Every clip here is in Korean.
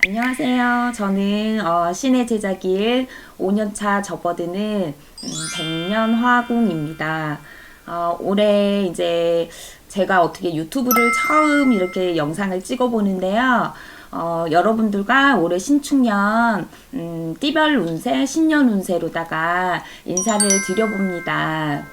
안녕하세요. 저는 신의 제자길 5년차 접어드는 백년 화공입니다. 올해 이제 제가 어떻게 유튜브를 처음 이렇게 영상을 찍어보는데요. 여러분들과 올해 신축년 띠별 운세, 신년 운세로다가 인사를 드려봅니다.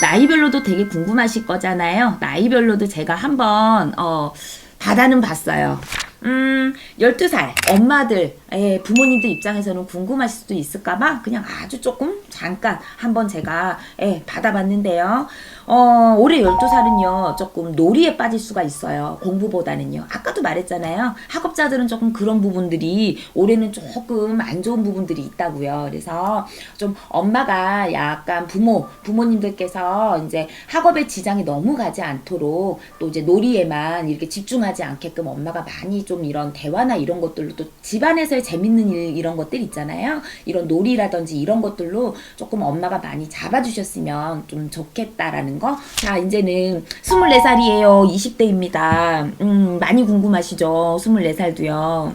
나이별로도 되게 궁금하실 거잖아요. 나이별로도 제가 한번, 받아는 봤어요. 12살, 엄마들, 부모님들 입장에서는 궁금하실 수도 있을까봐 그냥 아주 조금 잠깐 한번 제가, 받아봤는데요. 올해 12살은요, 조금 놀이에 빠질 수가 있어요. 공부보다는요. 아까도 말했잖아요. 학업자들은 조금 그런 부분들이 올해는 조금 안 좋은 부분들이 있다고요. 그래서 좀 엄마가 약간 부모님들께서 이제 학업에 지장이 너무 가지 않도록 또 이제 놀이에만 이렇게 집중하지 않게끔 엄마가 많이 좀 이런 대화나 이런 것들로 또 집안에서의 재밌는 일 이런 것들 있잖아요. 이런 놀이라든지 이런 것들로 조금 엄마가 많이 잡아주셨으면 좀 좋겠다라는 거. 자, 이제는 24살이에요. 20대입니다. 많이 궁금하시죠? 24살도요.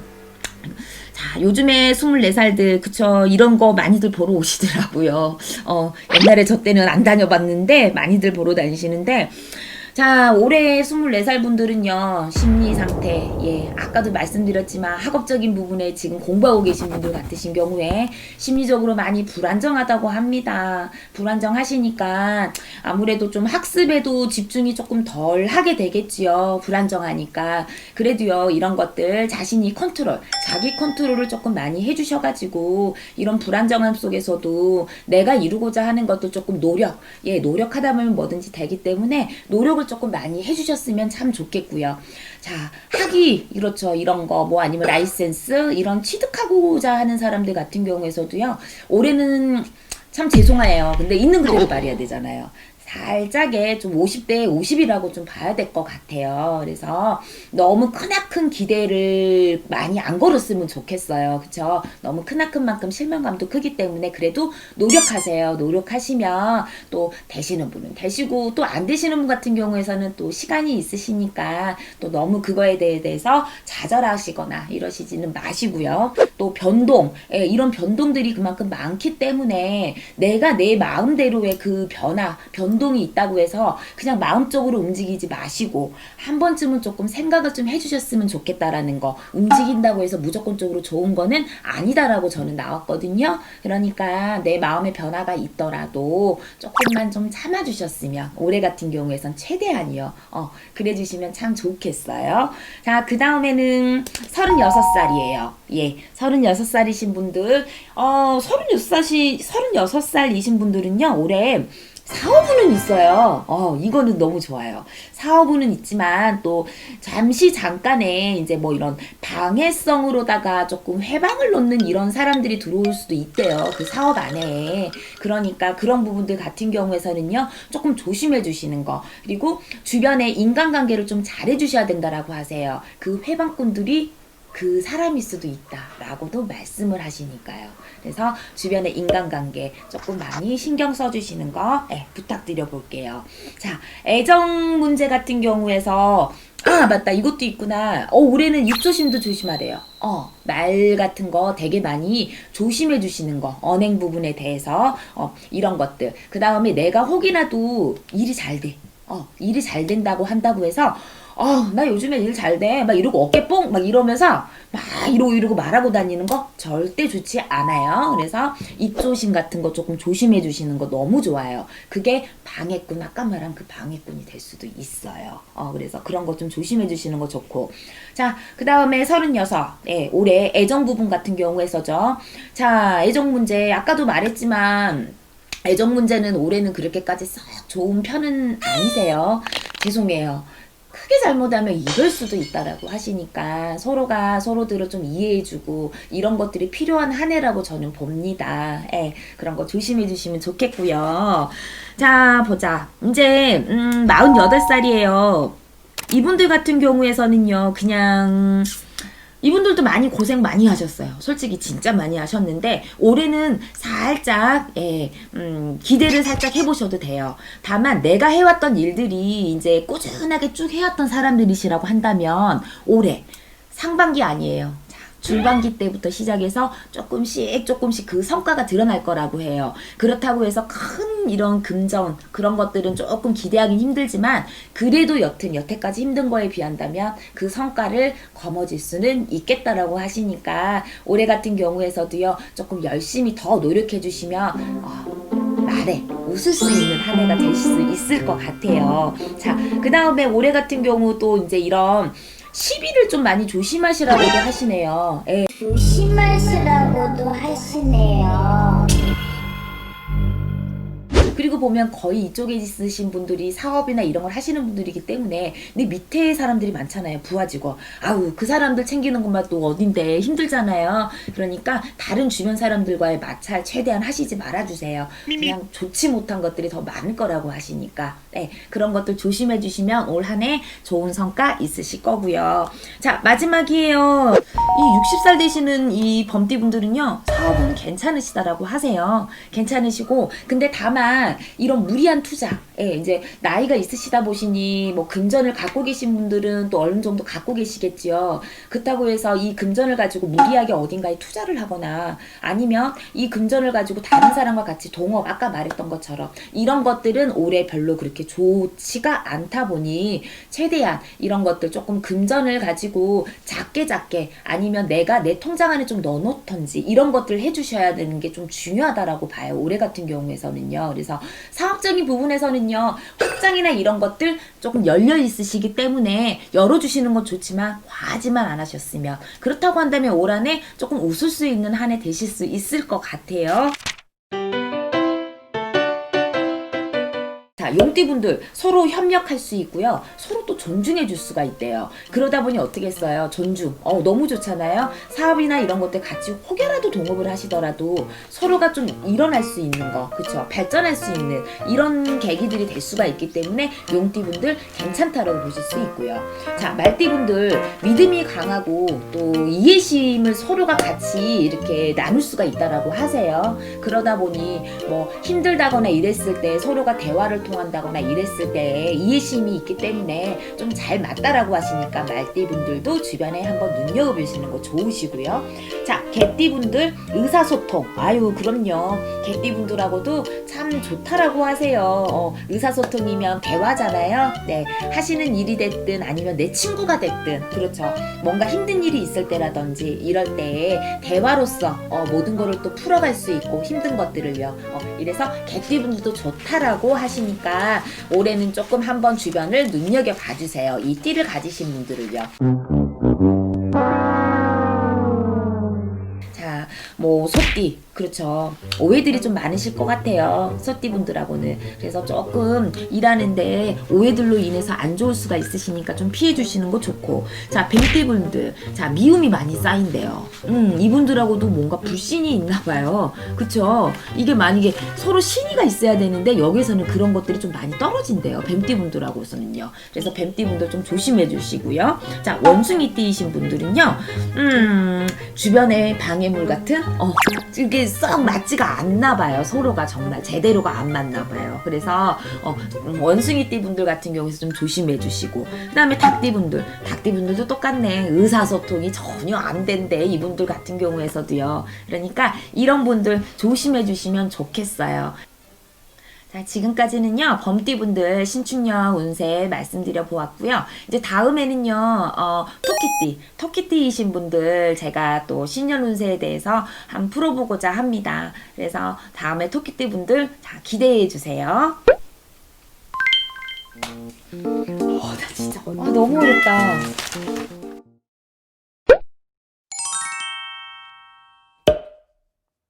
자, 요즘에 24살들, 그쵸. 이런 거 많이들 보러 오시더라고요. 옛날에 저 때는 안 다녀봤는데, 많이들 보러 다니시는데, 자, 올해 24살 분들은요, 심리 상태, 아까도 말씀드렸지만 학업적인 부분에 지금 공부하고 계신 분들 같으신 경우에 심리적으로 많이 불안정하다고 합니다. 불안정하시니까 아무래도 좀 학습에도 집중이 조금 덜 하게 되겠지요. 불안정하니까. 그래도요, 이런 것들 자신이 자기 컨트롤을 조금 많이 해주셔가지고 이런 불안정함 속에서도 내가 이루고자 하는 것도 조금 노력하다 보면 뭐든지 되기 때문에 노력을 조금 많이 해주셨으면 참 좋겠고요. 자, 그렇죠. 이런 거, 뭐 아니면 라이센스, 이런 취득하고자 하는 사람들 같은 경우에서도요, 올해는 참 죄송해요. 근데 있는 그대로 말해야 되잖아요. 살짝에 좀 50대에 50이라고 좀 봐야 될 것 같아요. 그래서 너무 크나큰 기대를 많이 안 걸었으면 좋겠어요. 그쵸? 너무 크나큰 만큼 실망감도 크기 때문에 그래도 노력하세요. 노력하시면 또 되시는 분은 되시고 또 안 되시는 분 같은 경우에서는 또 시간이 있으시니까 또 너무 그거에 대해서 좌절하시거나 이러시지는 마시고요. 또 이런 변동들이 그만큼 많기 때문에 내가 내 마음대로의 그 변동이 있다고 해서 그냥 마음적으로 움직이지 마시고 한 번쯤은 조금 생각을 좀 해주셨으면 좋겠다라는 거. 움직인다고 해서 무조건적으로 좋은 거는 아니다라고 저는 나왔거든요. 그러니까 내 마음의 변화가 있더라도 조금만 좀 참아주셨으면 올해 같은 경우에선 최대한이요. 그래 주시면 참 좋겠어요. 자, 그 다음에는 36살이에요. 36살이신 분들, 36살이신 분들은요, 올해 사업운은 있어요. 이거는 너무 좋아요. 사업운은 있지만 또 잠깐의 이제 뭐 이런 방해성으로다가 조금 회방을 놓는 이런 사람들이 들어올 수도 있대요. 그 사업 안에. 그러니까 그런 부분들 같은 경우에서는요, 조금 조심해 주시는 거. 그리고 주변에 인간관계를 좀 잘해 주셔야 된다라고 하세요. 그 회방꾼들이 그 사람일 수도 있다라고도 말씀을 하시니까요. 그래서 주변의 인간관계 조금 많이 신경 써주시는 거 부탁드려 볼게요. 자, 애정 문제 같은 경우에서 맞다. 이것도 있구나. 올해는 입조심도 조심하래요. 말 같은 거 되게 많이 조심해 주시는 거. 언행 부분에 대해서 이런 것들. 그 다음에 내가 혹이라도 일이 잘 돼. 일이 잘 된다고 한다고 해서 나 요즘에 일 잘 돼. 막 이러고 어깨 뽕! 막 이러면서 막 이러고 말하고 다니는 거 절대 좋지 않아요. 그래서 입조심 같은 거 조금 조심해 주시는 거 너무 좋아요. 그게 방해꾼, 아까 말한 그 방해꾼이 될 수도 있어요. 그래서 그런 거 좀 조심해 주시는 거 좋고. 자, 그 다음에 36. 올해 애정 부분 같은 경우에서죠. 자, 애정 문제, 아까도 말했지만, 애정 문제는 올해는 그렇게까지 썩 좋은 편은 아니세요. 죄송해요. 크게 잘못하면 이럴 수도 있다라고 하시니까 서로가 서로들을 좀 이해해주고 이런 것들이 필요한 한 해라고 저는 봅니다. 그런 거 조심해 주시면 좋겠고요. 자, 보자. 이제 48살이에요. 이분들 같은 경우에서는요, 그냥 이분들도 많이 고생 많이 하셨어요. 솔직히 진짜 많이 하셨는데 올해는 살짝 기대를 살짝 해보셔도 돼요. 다만 내가 해왔던 일들이 이제 꾸준하게 쭉 해왔던 사람들이시라고 한다면 올해 상반기 아니에요. 중반기 때부터 시작해서 조금씩 그 성과가 드러날 거라고 해요. 그렇다고 해서 큰 이런 금전 그런 것들은 조금 기대하긴 힘들지만 그래도 여태까지 힘든 거에 비한다면 그 성과를 거머쥘 수는 있겠다라고 하시니까 올해 같은 경우에서도요 조금 열심히 더 노력해 주시면 말에 웃을 수 있는 한 해가 될 수 있을 것 같아요. 자, 그 다음에 올해 같은 경우 또 이제 이런 시비를 좀 많이 조심하시라고도 하시네요. 조심하시라고도 하시네요. 그리고 보면 거의 이쪽에 있으신 분들이 사업이나 이런 걸 하시는 분들이기 때문에 내 밑에 사람들이 많잖아요. 부하 직원. 아우 그 사람들 챙기는 것만 또 어딘데 힘들잖아요. 그러니까 다른 주변 사람들과의 마찰 최대한 하시지 말아주세요. 그냥 좋지 못한 것들이 더 많을 거라고 하시니까 그런 것들 조심해 주시면 올 한 해 좋은 성과 있으실 거고요. 자 마지막이에요. 이 60살 되시는 이 범띠분들은요 사업은 괜찮으시다라고 하세요. 괜찮으시고 근데 다만 이런 무리한 투자, 이제 나이가 있으시다 보시니 뭐 금전을 갖고 계신 분들은 또 어느 정도 갖고 계시겠지요. 그렇다고 해서 이 금전을 가지고 무리하게 어딘가에 투자를 하거나 아니면 이 금전을 가지고 다른 사람과 같이 동업, 아까 말했던 것처럼 이런 것들은 올해 별로 그렇게 좋지가 않다 보니 최대한 이런 것들 조금 금전을 가지고 작게 아니면 내가 내 통장 안에 좀 넣어놓던지 이런 것들 해주셔야 되는 게 좀 중요하다라고 봐요. 올해 같은 경우에서는요. 그래서 사업적인 부분에서는요 확장이나 이런 것들 조금 열려 있으시기 때문에 열어주시는 건 좋지만 과하지만 안 하셨으면 그렇다고 한다면 올 한 해 조금 웃을 수 있는 한 해 되실 수 있을 것 같아요. 자, 용띠분들 서로 협력할 수 있고요. 서로 또 존중해 줄 수가 있대요. 그러다 보니 어떻게 했어요? 존중. 너무 좋잖아요. 사업이나 이런 것들 같이 혹여라도 동업을 하시더라도 서로가 좀 일어날 수 있는 거, 그쵸? 발전할 수 있는 이런 계기들이 될 수가 있기 때문에 용띠분들 괜찮다라고 보실 수 있고요. 자, 말띠분들 믿음이 강하고 또 이해심을 서로가 같이 이렇게 나눌 수가 있다라고 하세요. 그러다 보니 뭐 힘들다거나 이랬을 때 서로가 대화를 통한다거나 이랬을 때 이해심이 있기 때문에 좀 잘 맞다라고 하시니까 말띠분들도 주변에 한번 눈여겨보시는 거 좋으시고요. 자, 개띠분들 의사소통. 아유 그럼요. 개띠분들하고도 참 좋다라고 하세요. 의사소통이면 대화잖아요. 네, 하시는 일이 됐든 아니면 내 친구가 됐든 그렇죠. 뭔가 힘든 일이 있을 때라든지 이럴 때 대화로서 모든 거를 또 풀어갈 수 있고 힘든 것들을요. 이래서 개띠분들도 좋다라고 하시니까 올해는 조금 한번 주변을 눈여겨 봐주세요. 이 띠를 가지신 분들을요. 자, 뭐 소띠 그렇죠. 오해들이 좀 많으실 것 같아요. 소띠분들하고는. 그래서 조금 일하는데 오해들로 인해서 안 좋을 수가 있으시니까 좀 피해 주시는 거 좋고. 자, 뱀띠분들. 자, 미움이 많이 쌓인대요. 이분들하고도 뭔가 불신이 있나 봐요. 그쵸? 이게 만약에 서로 신의가 있어야 되는데 여기서는 그런 것들이 좀 많이 떨어진대요. 뱀띠분들하고서는요. 그래서 뱀띠분들 좀 조심해 주시고요. 자, 원숭이띠이신 분들은요. 주변에 방해물 같은 이게 썩 맞지가 않나 봐요. 서로가 정말 제대로가 안 맞나 봐요. 그래서 원숭이띠 분들 같은 경우에서 좀 조심해 주시고 그 다음에 닭띠분들도 똑같네. 의사소통이 전혀 안 된대. 이분들 같은 경우에서도요. 그러니까 이런 분들 조심해 주시면 좋겠어요. 자, 지금까지는요, 범띠분들 신축년 운세 말씀드려 보았고요. 이제 다음에는요, 토끼띠이신 분들 제가 또 신년 운세에 대해서 한번 풀어보고자 합니다. 그래서 다음에 토끼띠 분들 기대해 주세요. 나 진짜 너무 어렵다.